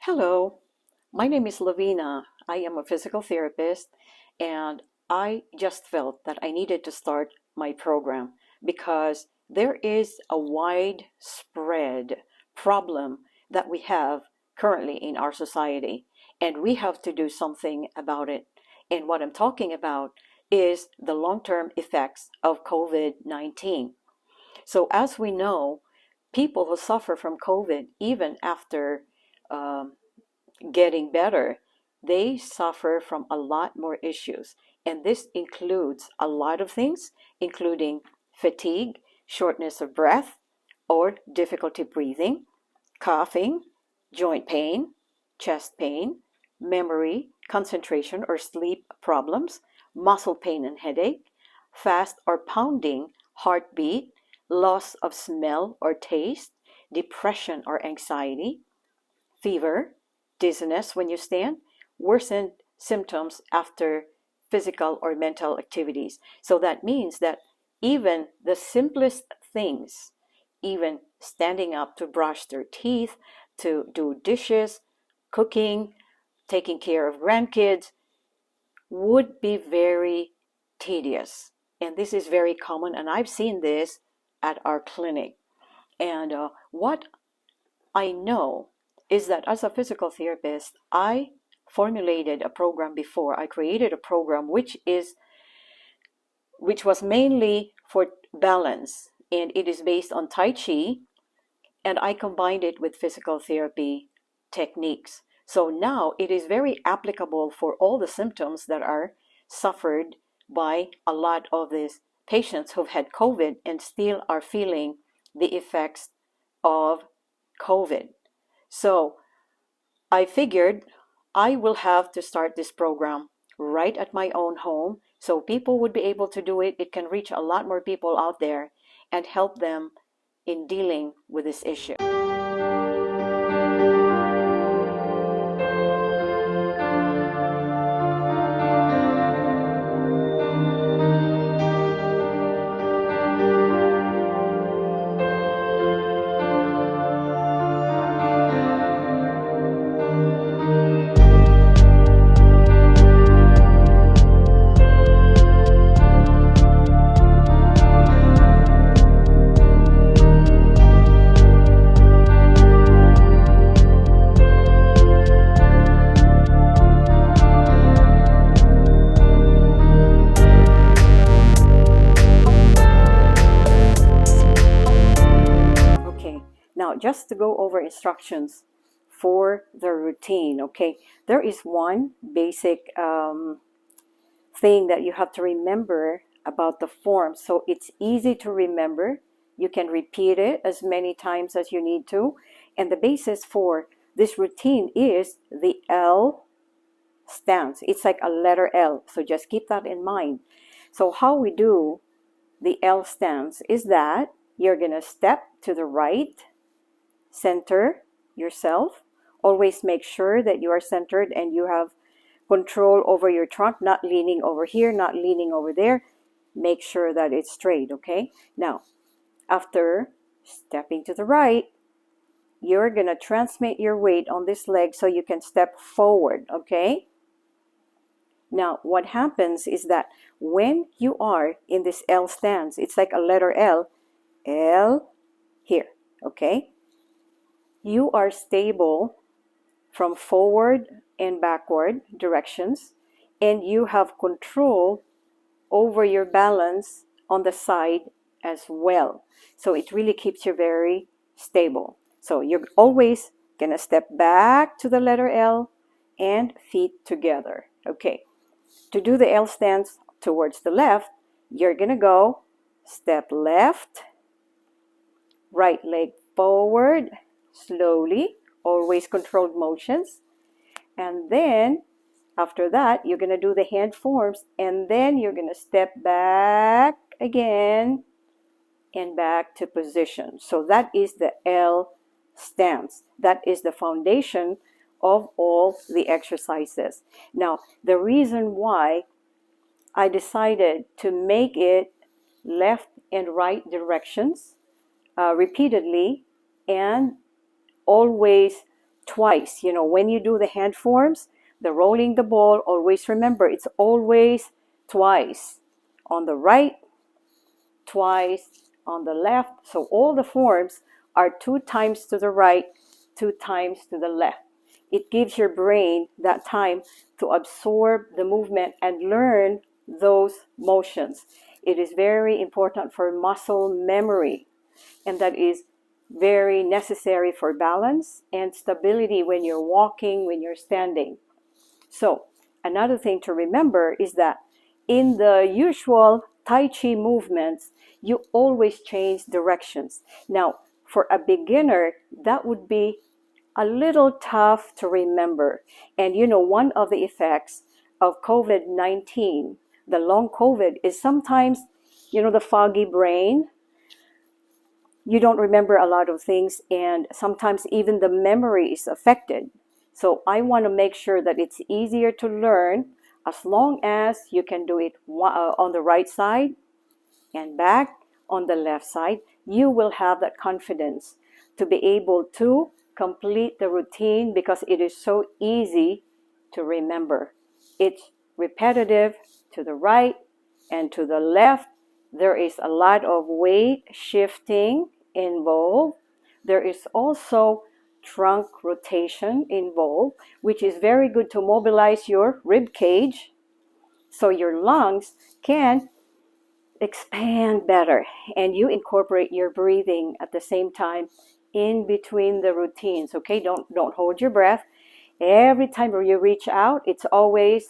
Hello, my name is Lavina. I am a physical therapist, and I just felt that I needed to start my program because there is a widespread problem that we have currently in our society, and we have to do something about it. And what I'm talking about is the long-term effects of COVID-19. So, as we know, people who suffer from COVID, even after um, getting better, they suffer from a lot more issues. And this includes a lot of things, including fatigue, shortness of breath, or difficulty breathing, coughing, joint pain, chest pain, memory, concentration or sleep problems, muscle pain and headache, fast or pounding heartbeat, loss of smell or taste, depression or anxiety, fever, dizziness when you stand, worsened symptoms after physical or mental activities. So that means that even the simplest things, even standing up to brush their teeth, to do dishes, cooking, taking care of grandkids, would be very tedious. And this is very common, and I've seen this at our clinic. And what I know is that as a physical therapist, I formulated a program before. I created a program which was mainly for balance, and it is based on Tai Chi, and I combined it with physical therapy techniques. So now it is very applicable for all the symptoms that are suffered by a lot of these patients who've had COVID and still are feeling the effects of COVID. So I figured I will have to start this program right at my own home so people would be able to do it. It can reach a lot more people out there and help them in dealing with this issue. Okay, now just to go over instructions for the routine, okay, there is one basic thing that you have to remember about the form. So it's easy to remember. You can repeat it as many times as you need to. And the basis for this routine is the L stance. It's like a letter L. So just keep that in mind. So how we do the L stance is that you're going to step to the right, center yourself. Always make sure that you are centered and you have control over your trunk, not leaning over here, not leaning over there. Make sure that it's straight, okay? Now, after stepping to the right, you're going to transmit your weight on this leg so you can step forward, okay? Now, what happens is that when you are in this L stance, it's like a letter L, L here, okay? You are stable from forward and backward directions, and you have control over your balance on the side as well. So it really keeps you very stable. So you're always gonna step back to the letter L and feet together. Okay, to do the L stance towards the left, you're gonna go step left, right leg forward, slowly, always controlled motions. And then after that, you're going to do the hand forms, and then you're going to step back again and back to position. So that is the L stance. That is the foundation of all the exercises. Now, the reason why I decided to make it left and right directions repeatedly and always twice. You know, when you do the hand forms, the rolling the ball, always remember it's always twice. On the right, twice on the left. So all the forms are 2 times to the right, 2 times to the left. It gives your brain that time to absorb the movement and learn those motions. It is very important for muscle memory, and that is very necessary for balance and stability when you're walking, when you're standing. So another thing to remember is that in the usual Tai Chi movements, you always change directions. Now, for a beginner, that would be a little tough to remember. And you know, one of the effects of COVID-19, the long COVID, is sometimes, you know, the foggy brain. You don't remember a lot of things, and sometimes even the memory is affected. So I want to make sure that it's easier to learn as long as you can do it on the right side and back on the left side. You will have that confidence to be able to complete the routine because it is so easy to remember. It's repetitive to the right and to the left. There is a lot of weight shifting involved. There is also trunk rotation involved, which is very good to mobilize your rib cage so your lungs can expand better, and you incorporate your breathing at the same time in between the routines. Okay, don't hold your breath. Every time you reach out, it's always,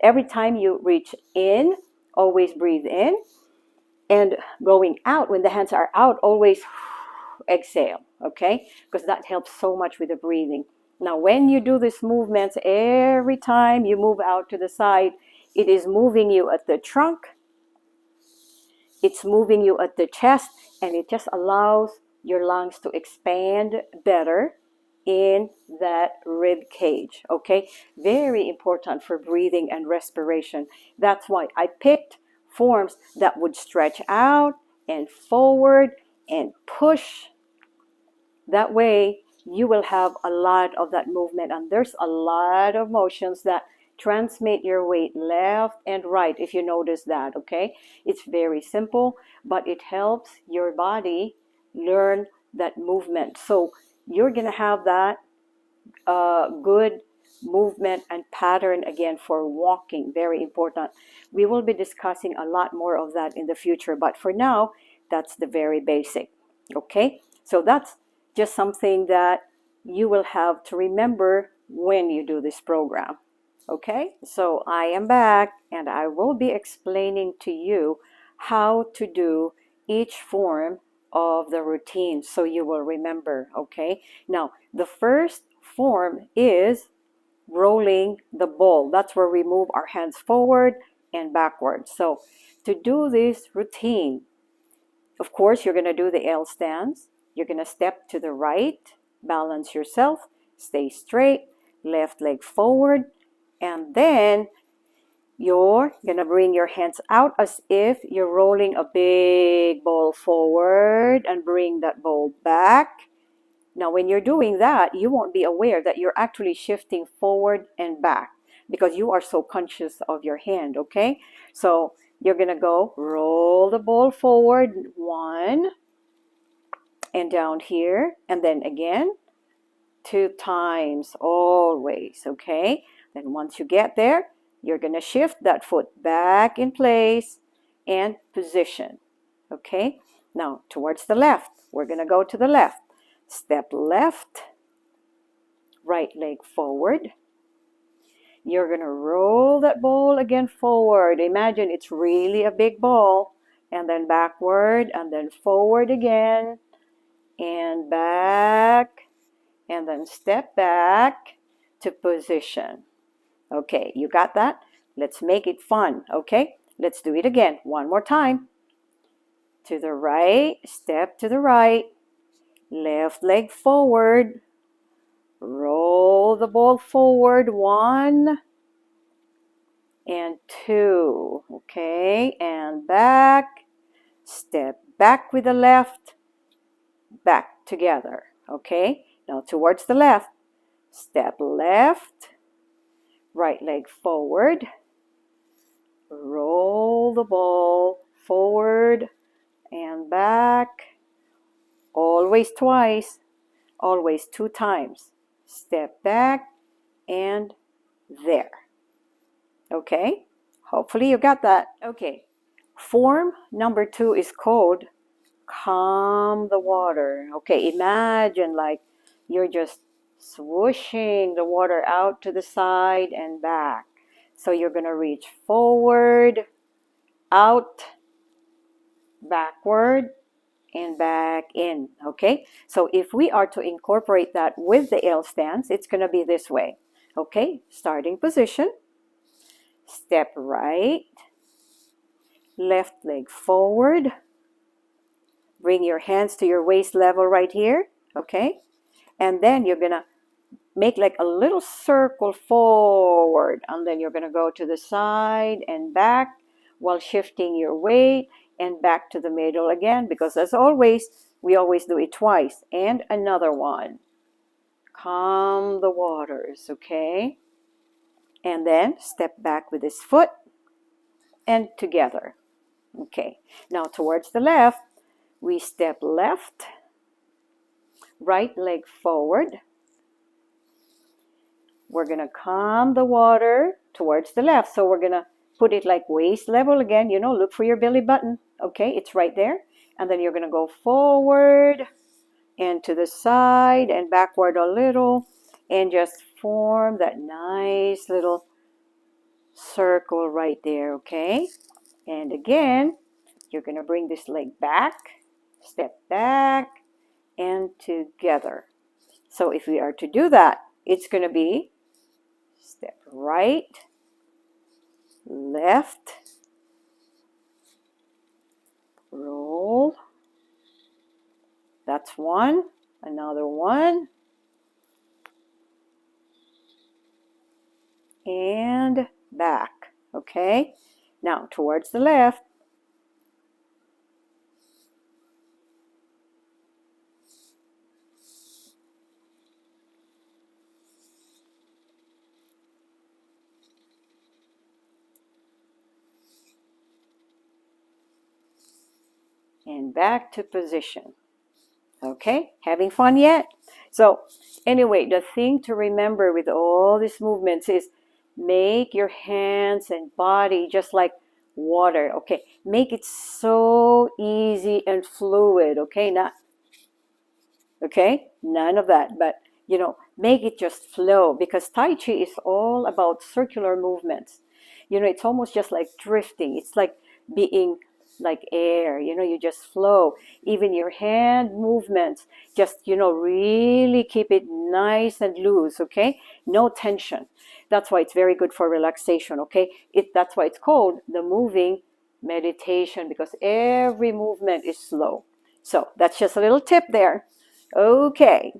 every time you reach in, always breathe in, and going out, when the hands are out, always exhale. Okay, because that helps so much with the breathing. Now when you do these movements, every time you move out to the side, it is moving you at the trunk, it's moving you at the chest, and it just allows your lungs to expand better in that rib cage. Okay, very important for breathing and respiration. That's why I picked forms that would stretch out and forward and push. That way you will have a lot of that movement, and there's a lot of motions that transmit your weight left and right, if you notice that. Okay, it's very simple, but it helps your body learn that movement. So you're gonna have that good movement and pattern again for walking. Very important. We will be discussing a lot more of that in the future, but for now, that's the very basic. Okay, so that's just something that you will have to remember when you do this program. Okay, so I am back, and I will be explaining to you how to do each form of the routine so you will remember. Okay, now the first form is rolling the ball. That's where we move our hands forward and backward. So to do this routine, of course, you're going to do the L stance. You're going to step to the right, balance yourself, stay straight, left leg forward, and then you're going to bring your hands out as if you're rolling a big ball forward and bring that ball back. Now, when you're doing that, you won't be aware that you're actually shifting forward and back because you are so conscious of your hand, okay? So you're going to go roll the ball forward, 1, and down here, and then again, 2 times, always, okay? Then once you get there, you're going to shift that foot back in place and position, okay? Now, towards the left, we're going to go to the left. Step left, right leg forward. You're going to roll that ball again forward. Imagine it's really a big ball. And then backward, and then forward again, and back, and then step back to position. Okay, you got that? Let's make it fun, okay? Let's do it again. One more time. To the right, step to the right. Left leg forward. Roll the ball forward, 1 and 2. Okay, and back. Step back with the left. Back together. Okay, now towards the left. Step left, right leg forward, roll the ball forward and back, always twice, always 2 times. Step back and there. Okay, hopefully you got that. Okay, form number 2 is called calm the water. Okay, imagine like you're just swooshing the water out to the side and back. So you're going to reach forward, out, backward, and back in. Okay, so if we are to incorporate that with the L stance, it's going to be this way. Okay, starting position, step right, left leg forward, bring your hands to your waist level right here. Okay, and then you're going to make like a little circle forward, and then you're going to go to the side and back while shifting your weight and back to the middle again, because as always, we always do it twice. And another one. Calm the waters, okay? And then step back with this foot and together. Okay, now towards the left, we step left, right leg forward. We're going to calm the water towards the left. So we're going to put it like waist level again. You know, look for your belly button. Okay, it's right there. And then you're going to go forward and to the side and backward a little. And just form that nice little circle right there. Okay. And again, you're going to bring this leg back, step back, and together. So if we are to do that, it's going to be step right, left, roll. That's one. Another one. And back. Okay? Now, towards the left. And back to position. Okay, having fun yet? So anyway, the thing to remember with all these movements is make your hands and body just like water. Okay, make it so easy and fluid. Okay, none of that, but you know, make it just flow, because Tai Chi is all about circular movements. You know, it's almost just like drifting. It's like being like air, you know, you just flow. Even your hand movements, just, you know, really keep it nice and loose. Okay, no tension. That's why it's very good for relaxation. Okay, that's why it's called the moving meditation, because every movement is slow. So that's just a little tip there. Okay,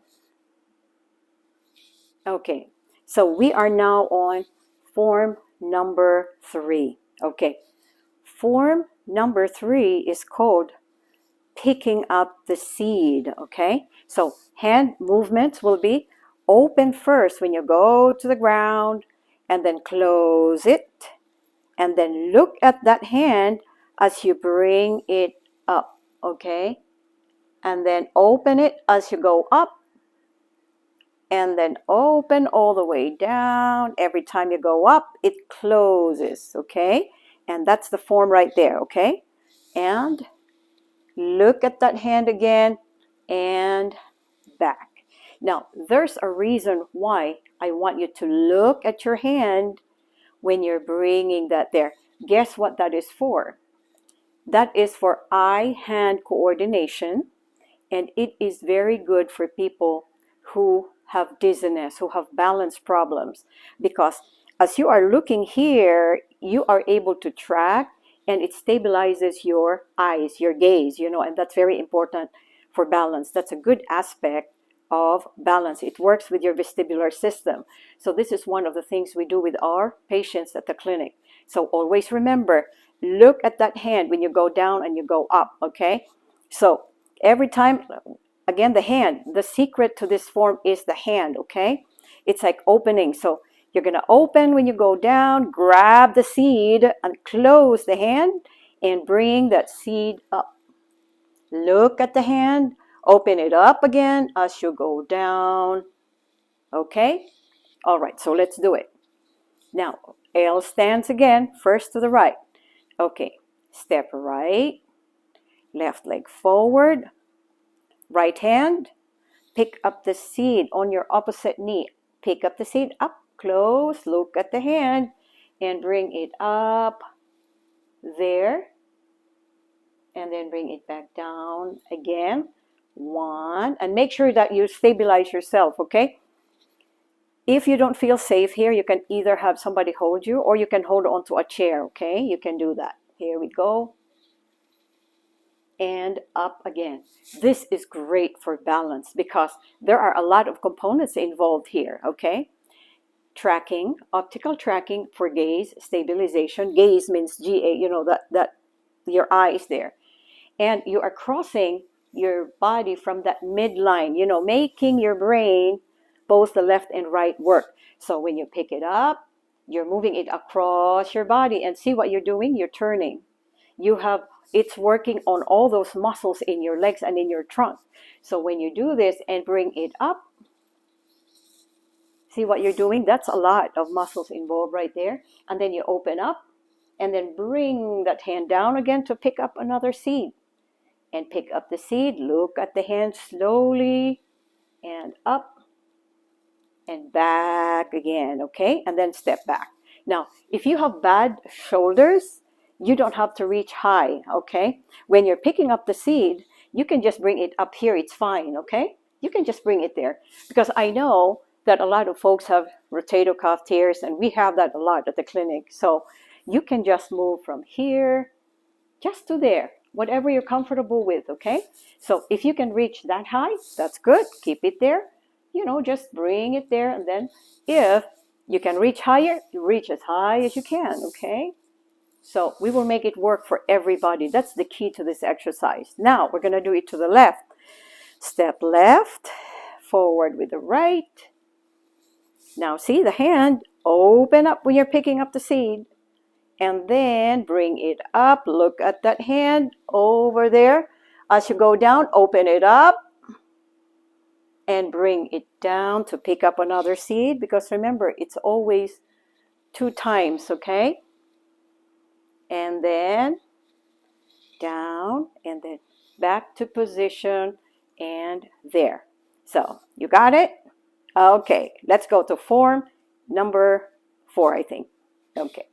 so we are now on form number 3. Okay, form number 3 is called picking up the seed. Okay, so hand movements will be open first when you go to the ground, and then close it, and then look at that hand as you bring it up. Okay, and then open it as you go up, and then open all the way down. Every time you go up, it closes. Okay, and that's the form right there. Okay, and look at that hand again and back. Now, there's a reason why I want you to look at your hand when you're bringing that there. Guess what that is for? That is for eye-hand coordination, and it is very good for people who have dizziness, who have balance problems, because as you are looking here, you are able to track, and it stabilizes your eyes, your gaze, you know, and that's very important for balance. That's a good aspect of balance. It works with your vestibular system. So this is one of the things we do with our patients at the clinic. So always remember, look at that hand when you go down and you go up. Okay, so every time, again, the hand, the secret to this form is the hand. Okay, It's like opening. So you're going to open when you go down, grab the seed and close the hand and bring that seed up. Look at the hand, open it up again as you go down. Okay? All right, so let's do it. Now, L stands again, first to the right. Okay, step right, left leg forward, right hand, pick up the seed on your opposite knee. Pick up the seed up close, look at the hand, and bring it up there. And then bring it back down again. One, and make sure that you stabilize yourself, okay? If you don't feel safe here, you can either have somebody hold you or you can hold onto a chair, okay? You can do that. Here we go. And up again. This is great for balance because there are a lot of components involved here, okay? Tracking, optical tracking for gaze, stabilization. Gaze means GA, you know, that your eye is there. And you are crossing your body from that midline, you know, making your brain both the left and right work. So when you pick it up, you're moving it across your body, and see what you're doing? You're turning. It's working on all those muscles in your legs and in your trunk. So when you do this and bring it up, see what you're doing? That's a lot of muscles involved right there. And then you open up and then bring that hand down again to pick up another seed. And pick up the seed, look at the hand slowly, and up and back again, okay? And then step back. Now, if you have bad shoulders, you don't have to reach high, okay? When you're picking up the seed, you can just bring it up here, it's fine, okay? You can just bring it there. Because I know that a lot of folks have rotator cuff tears, and we have that a lot at the clinic. So you can just move from here just to there, whatever you're comfortable with, okay? So if you can reach that high, that's good. Keep it there. You know, just bring it there. And then if you can reach higher, you reach as high as you can, okay? So we will make it work for everybody. That's the key to this exercise. Now we're going to do it to the left. Step left, forward with the right. Now see the hand, open up when you're picking up the seed. And then bring it up. Look at that hand over there. As you go down, open it up and bring it down to pick up another seed. Because remember, it's always 2 times, okay? And then down and then back to position and there. So you got it? Okay, let's go to form number 4, I think. Okay.